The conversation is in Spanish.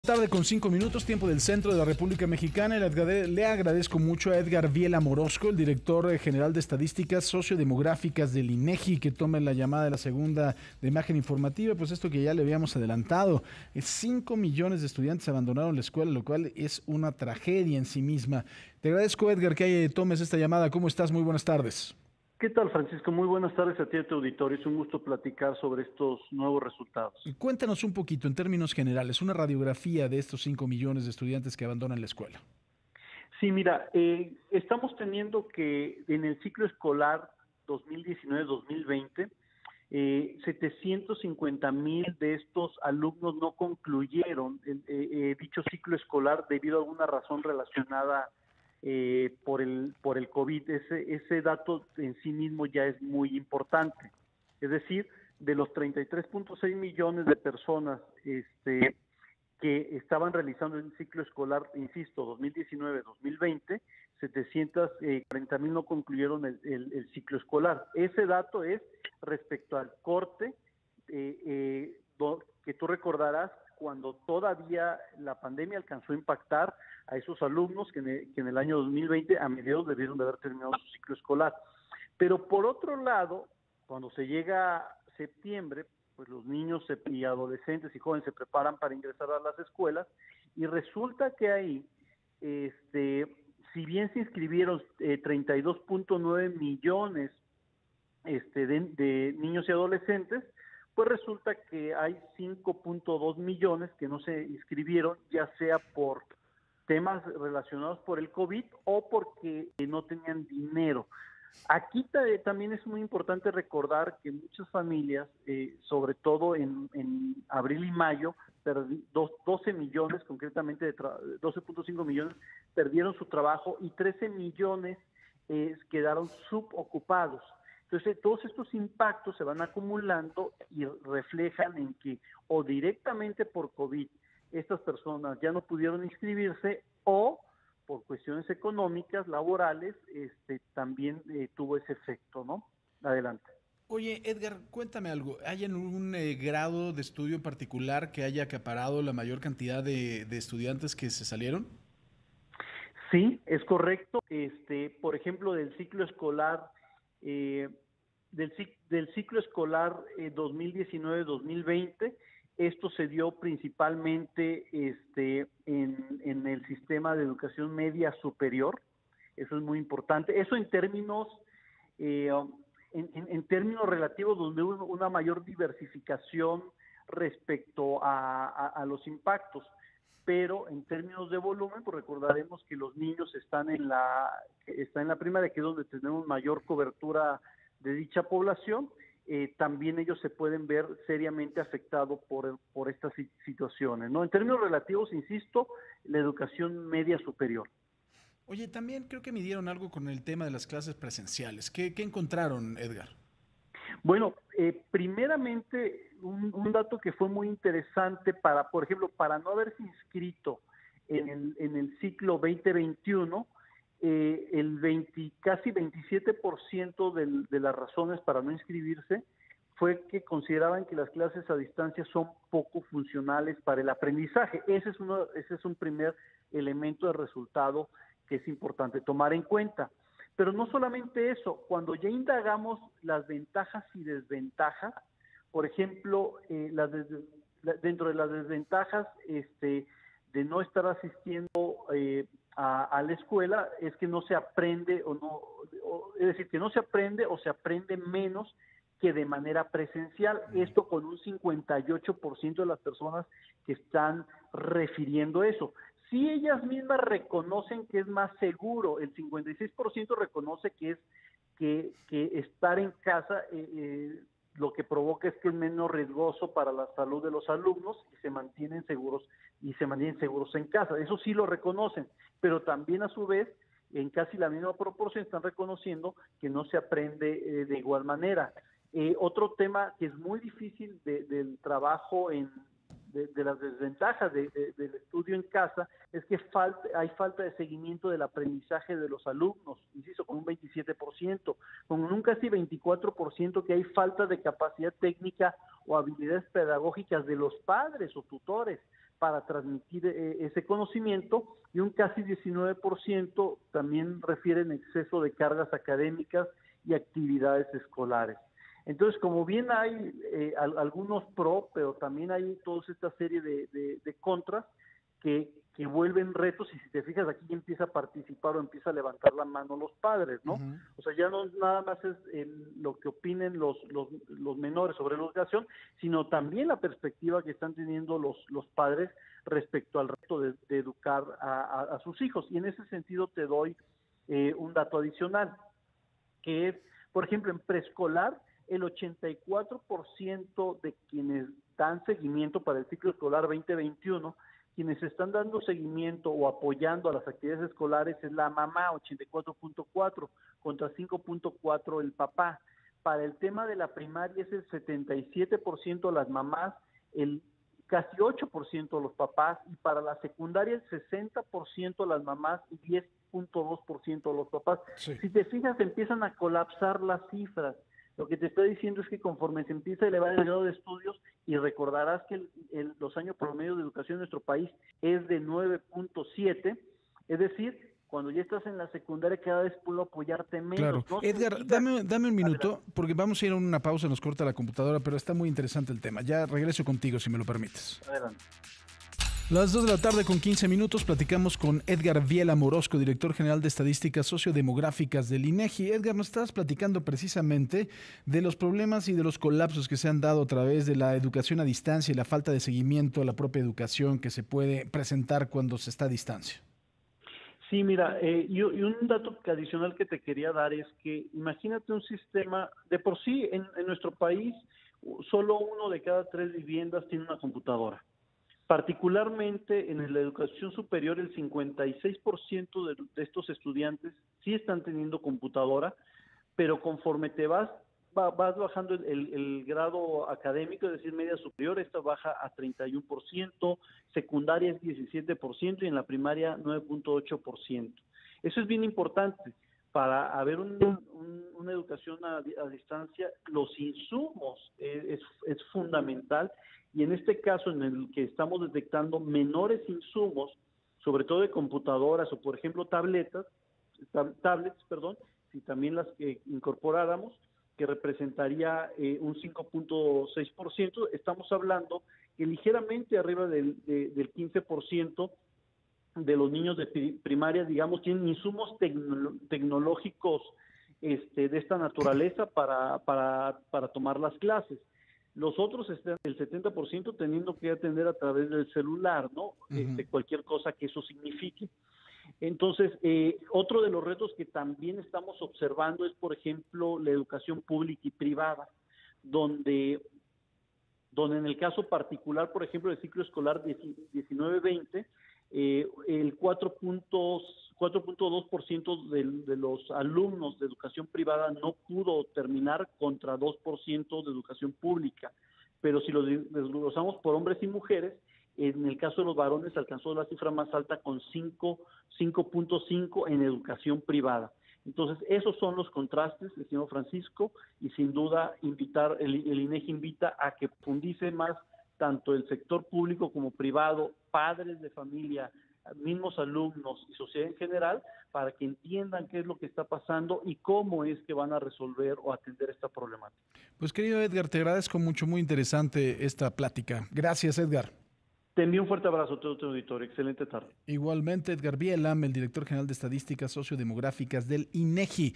Tarde con 5 minutos, tiempo del centro de la República Mexicana. Le agradezco mucho a Edgar Viela Morosco, el director general de estadísticas sociodemográficas del INEGI, que tome la llamada de la segunda de imagen informativa. Pues esto que ya le habíamos adelantado, 5 millones de estudiantes abandonaron la escuela, lo cual es una tragedia en sí misma. Te agradezco, Edgar, que tomes esta llamada. ¿Cómo estás? Muy buenas tardes. ¿Qué tal, Francisco? Muy buenas tardes a ti y a tu auditorio. Es un gusto platicar sobre estos nuevos resultados. Cuéntanos un poquito, en términos generales, una radiografía de estos 5 millones de estudiantes que abandonan la escuela. Sí, mira, estamos teniendo que en el ciclo escolar 2019-2020, 750,000 de estos alumnos no concluyeron dicho ciclo escolar debido a alguna razón relacionada por el COVID. Ese dato en sí mismo ya es muy importante. Es decir, de los 33.6 millones de personas que estaban realizando el ciclo escolar, insisto, 2019-2020, 740,000 no concluyeron el ciclo escolar. Ese dato es respecto al corte que tú recordarás cuando todavía la pandemia alcanzó a impactar a esos alumnos que en el año 2020 a mediados debieron de haber terminado su ciclo escolar. Pero por otro lado, cuando se llega a septiembre, pues los niños y adolescentes y jóvenes se preparan para ingresar a las escuelas y resulta que ahí, si bien se inscribieron 32.9 millones de niños y adolescentes, pues resulta que hay 5.2 millones que no se inscribieron, ya sea por temas relacionados por el COVID o porque no tenían dinero. Aquí también es muy importante recordar que muchas familias, sobre todo en abril y mayo, 12 millones, concretamente 12.5 millones, perdieron su trabajo y 13 millones quedaron subocupados. Entonces, todos estos impactos se van acumulando y reflejan en que o directamente por COVID estas personas ya no pudieron inscribirse o por cuestiones económicas, laborales, también tuvo ese efecto, ¿no? Adelante. Oye, Edgar, cuéntame algo. ¿Hay algún grado de estudio en particular que haya acaparado la mayor cantidad de estudiantes que se salieron? Sí, es correcto. Por ejemplo, del ciclo escolar, del ciclo escolar 2019-2020, esto se dio principalmente en el sistema de educación media superior. Eso es muy importante. Eso en términos eh, en términos relativos, donde hubo una mayor diversificación respecto a los impactos, pero en términos de volumen, pues recordaremos que los niños están en la primaria, que es donde tenemos mayor cobertura de dicha población. También ellos se pueden ver seriamente afectados por estas situaciones, ¿no? En términos relativos, insisto, la educación media superior. Oye, también creo que midieron algo con el tema de las clases presenciales. ¿Qué encontraron, Edgar? Bueno, primeramente, un dato que fue muy interesante por ejemplo, para no haberse inscrito en el ciclo 2021, casi 27% de las razones para no inscribirse fue que consideraban que las clases a distancia son poco funcionales para el aprendizaje. Ese es un primer elemento de resultado que es importante tomar en cuenta. Pero no solamente eso, cuando ya indagamos las ventajas y desventajas, por ejemplo, dentro de las desventajas de no estar asistiendo a la escuela, es que no se aprende es decir, que no se aprende o se aprende menos que de manera presencial. Esto con un 58% de las personas que están refiriendo eso. Si ellas mismas reconocen que es más seguro, el 56% reconoce que estar en casa lo que provoca es que es menos riesgoso para la salud de los alumnos y se mantienen seguros en casa. Eso sí lo reconocen, pero también a su vez en casi la misma proporción están reconociendo que no se aprende de igual manera. Otro tema que es muy difícil del trabajo de las desventajas del estudio en casa es que hay falta de seguimiento del aprendizaje de los alumnos, insisto, con un 27%, con un casi 24% que hay falta de capacidad técnica o habilidades pedagógicas de los padres o tutores para transmitir ese conocimiento, y un casi 19% también refieren exceso de cargas académicas y actividades escolares. Entonces, como bien hay algunos pro, pero también hay toda esta serie de contras que vuelven retos, y si te fijas aquí empieza a participar o empieza a levantar la mano los padres, ¿no? Ujú. O sea, ya no nada más es lo que opinen los menores sobre la educación, sino también la perspectiva que están teniendo los padres respecto al reto de educar a sus hijos. Y en ese sentido te doy un dato adicional, que es, por ejemplo, en preescolar, el 84% de quienes dan seguimiento para el ciclo escolar 2021, quienes están dando seguimiento o apoyando a las actividades escolares es la mamá, 84.4, contra 5.4 el papá. Para el tema de la primaria es el 77% las mamás, el casi 8% los papás, y para la secundaria el 60% las mamás y 10.2% los papás. Sí. Si te fijas, empiezan a colapsar las cifras. Lo que te estoy diciendo es que conforme se empieza a elevar el grado de estudios, y recordarás que los años promedio de educación en nuestro país es de 9.7, es decir, cuando ya estás en la secundaria cada vez puedo apoyarte menos. Claro. No Edgar, dame un minuto, porque vamos a ir a una pausa, nos corta la computadora, pero está muy interesante el tema. Ya regreso contigo, si me lo permites. Adelante. Las 2 de la tarde con 15 minutos platicamos con Edgar Viela Morosco, director general de Estadísticas Sociodemográficas del INEGI. Edgar, nos estabas platicando precisamente de los problemas y de los colapsos que se han dado a través de la educación a distancia y la falta de seguimiento a la propia educación que se puede presentar cuando se está a distancia. Sí, mira, y un dato adicional que te quería dar es que imagínate un sistema, de por sí en nuestro país solo 1 de cada 3 viviendas tiene una computadora. Particularmente en la educación superior, el 56% de estos estudiantes sí están teniendo computadora, pero conforme vas bajando el grado académico, es decir, media superior, esta baja a 31%, secundaria es 17% y en la primaria 9.8%. Eso es bien importante. Para haber una educación a distancia, los insumos es fundamental, y en este caso en el que estamos detectando menores insumos, sobre todo de computadoras o por ejemplo tablets, si también las incorporáramos, que representaría un 5.6%, estamos hablando que ligeramente arriba del 15% de los niños de primaria, digamos, tienen insumos tecnológicos de esta naturaleza para tomar las clases. Los otros están el 70% teniendo que atender a través del celular, ¿no? Cualquier cosa que eso signifique. Entonces, otro de los retos que también estamos observando es, por ejemplo, la educación pública y privada, donde en el caso particular, por ejemplo, del ciclo escolar 19-20, el 4.2% de los alumnos de educación privada no pudo terminar contra 2% de educación pública. Pero si lo desglosamos por hombres y mujeres, en el caso de los varones alcanzó la cifra más alta con 5.5 en educación privada. Entonces, esos son los contrastes, estimado Francisco, y sin duda el INEGI invita a que profundice más tanto el sector público como privado, padres de familia, mismos alumnos y sociedad en general, para que entiendan qué es lo que está pasando y cómo es que van a resolver o atender esta problemática. Pues querido Edgar, te agradezco mucho, muy interesante esta plática. Gracias, Edgar. Te envío un fuerte abrazo a todo tu auditorio. Excelente tarde. Igualmente, Edgar Biela, el director general de Estadísticas Sociodemográficas del INEGI.